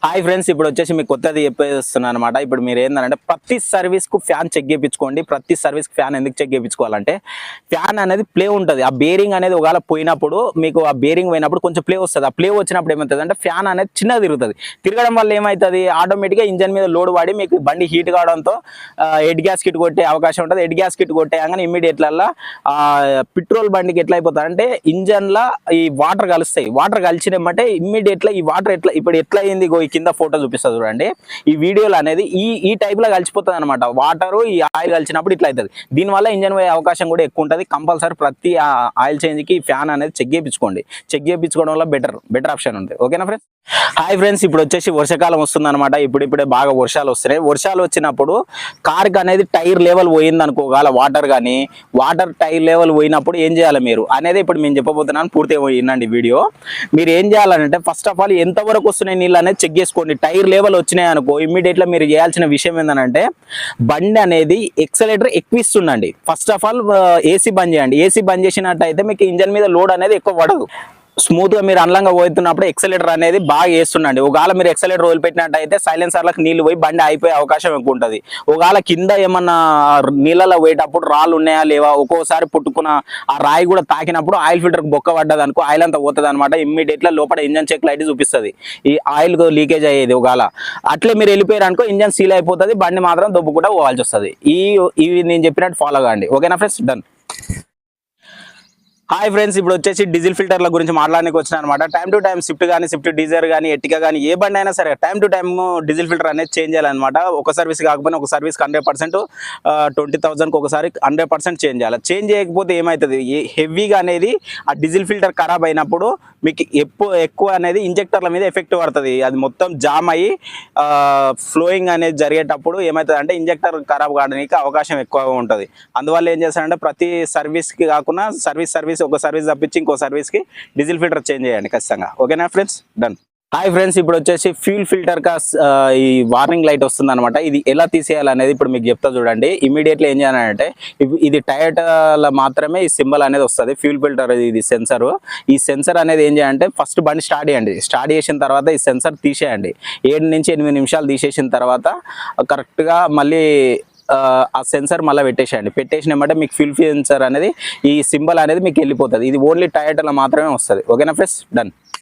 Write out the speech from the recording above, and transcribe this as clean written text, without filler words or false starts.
Hi friends, ఇప్పుడు వచ్చేసి మీకు కొత్తది చెప్పేస్తున్నాను అనమాట. ఇప్పుడు మీరు ఏంటంటే ప్రతి సర్వీస్కు ఫ్యాన్ చెక్ చేయించుకోండి. ప్రతి సర్వీస్కి ఫ్యాన్ ఎందుకు చెక్ చేయించుకోవాలంటే ఫ్యాన్ అనేది ప్లే ఉంటుంది. ఆ బేరింగ్ అనేది ఒకవేళ పోయినప్పుడు మీకు ఆ బేరింగ్ పోయినప్పుడు కొంచెం ప్లే వస్తుంది. ఆ ప్లే వచ్చినప్పుడు ఏమవుతుంది అంటే ఫ్యాన్ అనేది చిన్నగా తిరుగుతుంది. తిరగడం వల్ల ఏమవుతుంది, ఆటోమేటిక్గా ఇంజన్ మీద లోడ్ పడి మీకు బండి హీట్ కావడంతో హెడ్ గ్యాస్ కిట్ కొట్టే అవకాశం ఉంటుంది. హెడ్ గ్యాస్ కిట్ కొట్టేయగానే ఇమ్మీడియట్లల్లా పెట్రోల్ బండికి ఎట్లా అయిపోతుంది అంటే ఇంజన్లో ఈ వాటర్ కలుస్తాయి. వాటర్ కలిసినమ్మంటే ఇమ్మీడియట్గా ఈ వాటర్ ఇప్పుడు ఎట్లా అయింది ఈ కింద ఫోటో చూపిస్తుంది చూడండి. ఈ వీడియోలో అనేది ఈ టైప్ లో కలిసిపోతుంది అనమాట. వాటర్ ఈ ఆయిల్ కలిసినప్పుడు ఇట్లా అవుతుంది. దీనివల్ల ఇంజన్ పోయే అవకాశం కూడా ఎక్కువ ఉంటుంది. కంపల్సరీ ప్రతి ఆయిల్ చేంజ్ కి ఫ్యాన్ అనేది చెక్ చేయించుకోండి. చెక్ చేయించుకోవడం వల్ల బెటర్ ఆప్షన్ ఉంది. ఓకేనా ఫ్రెండ్స్? హాయ్ ఫ్రెండ్స్, ఇప్పుడు వచ్చేసి వర్షాకాలం వస్తుంది అనమాట. ఇప్పుడే బాగా వర్షాలు వస్తున్నాయి. వర్షాలు వచ్చినప్పుడు కార్కి అనేది టైర్ లెవెల్ పోయింది అనుకోగల, వాటర్ టైర్ లెవెల్ పోయినప్పుడు ఏం చేయాలి మీరు అనేది ఇప్పుడు నేను చెప్పబోతున్నాను. పూర్తిగా వినండి వీడియో. మీరు ఏం చేయాలంటే ఫస్ట్ ఆఫ్ ఆల్ ఎంతవరకు వస్తున్నాయి నీళ్ళు అనేది చెక్ చేసుకోండి. టైర్ లెవెల్ వచ్చినాయి అనుకో ఇమ్మీడియట్గా మీరు చేయాల్సిన విషయం ఏంటంటే బండి అనేది ఎక్సలేటర్ ఎక్కువ ఇస్తుండండి. ఫస్ట్ ఆఫ్ ఆల్ ఏసీ బంద్ చేయండి. ఏసీ బంద్ చేసినట్టయితే మీకు ఇంజన్ మీద లోడ్ అనేది ఎక్కువ పడదు. స్మూత్ గా మీరు అనలంగా పోతున్నప్పుడు ఎక్సలేటర్ అనేది బాగా వేస్తుండండి. ఒకవేళ మీరు ఎక్సలేటర్ వదిలిపెట్టినట్టయితే సైలెన్సర్లకు నీళ్లు పోయి బండి అయిపోయే అవకాశం ఎక్కువ ఉంటుంది. ఒకవేళ కింద ఏమన్నా నీళ్ళలో పోయేటప్పుడు రాళ్ళు ఉన్నాయా లేవా, ఒక్కోసారి పుట్టుకున్న ఆ రాయి కూడా తాకినప్పుడు ఆయిల్ ఫిల్టర్ బొక్క పడ్డది అనుకో ఆయిల్ అంతా పోతుంది అనమాట. ఇమ్మీడియట్గా లోపల ఇంజన్ చెక్ లైట్ చూపిస్తుంది ఈ ఆయిల్ లీకేజ్ అయ్యేది. ఒకవేళ అట్లే మీరు వెళ్ళిపోయారు అనుకో ఇంజన్ సీల్ అయిపోతుంది, బండి మాత్రం దొబ్బుకుంటా పోవాల్సి వస్తుంది. ఇవి నేను చెప్పినట్టు ఫాలో కాండి. ఓకేనా ఫ్రెండ్స్? డన్. హాయ్ ఫ్రెండ్స్, ఇప్పుడు వచ్చేసి డీజిల్ ఫిల్టర్ల గురించి మాట్లాడడానికి వచ్చిన అనమాట. టైం టు టైం స్విఫ్ట్ డీజర్ కానీ ఎట్టిగా కానీ ఏ బండి అయినా సరే time to time diesel filter అనేది చేంజ్ చేయాలన్నమాట. ఒక సర్వీస్ కాకపోయినా ఒక సర్వీస్కి 100%, 20,000కి ఒకసారి 100% చేంజ్ చేయాలి. చేంజ్ చేయకపోతే ఏమవుతుంది, హెవీగా అనేది ఆ డీజిల్ ఫిల్టర్ ఖరాబ్ అయినప్పుడు మీకు ఎక్కువ అనేది ఇంజెక్టర్ల మీద ఎఫెక్ట్ పడుతుంది. అది మొత్తం జామ్ అయ్యి ఫ్లోయింగ్ అనేది జరిగేటప్పుడు ఏమవుతుంది అంటే ఇంజెక్టర్ ఖరాబ్ కావడానికి అవకాశం ఎక్కువగా ఉంటుంది. అందువల్ల ఏం చేస్తారంటే ప్రతి సర్వీస్కి కాకుండా సర్వీస్ ఒక సర్వీస్ తప్పించి ఇంకో సర్వీస్కి డీజిల్ ఫిల్టర్ చేంజ్ చేయండి ఖచ్చితంగా. ఓకేనా ఫ్రెండ్స్? డన్. హాయ్ ఫ్రెండ్స్, ఇప్పుడు వచ్చేసి ఫ్యూల్ ఫిల్టర్ కా ఈ వార్నింగ్ లైట్ వస్తుంది అనమాట. ఇది ఎలా తీసేయాలనేది ఇప్పుడు మీకు చెప్తా చూడండి. ఇమీడియట్లీ ఏం చేయాలంటే ఇది టైర్లో మాత్రమే ఈ సింబల్ అనేది వస్తుంది. ఫ్యూల్ ఫిల్టర్ ఇది సెన్సర్. ఈ సెన్సర్ అనేది ఏం చేయాలంటే ఫస్ట్ బండి స్టార్ట్ చేయండి. స్టార్ట్ చేసిన తర్వాత ఈ సెన్సర్ తీసేయండి. 7 నుంచి 8 నిమిషాలు తీసేసిన తర్వాత కరెక్ట్గా మళ్ళీ ఆ సెన్సర్ మళ్ళీ పెట్టేసినమాట మీకు ఫ్యూల్ సెన్సర్ అనేది ఈ సింబల్ అనేది మీకు వెళ్ళిపోతుంది. ఇది ఓన్లీ టైర్లో మాత్రమే వస్తుంది. ఓకేనా ఫ్రెండ్స్? డన్.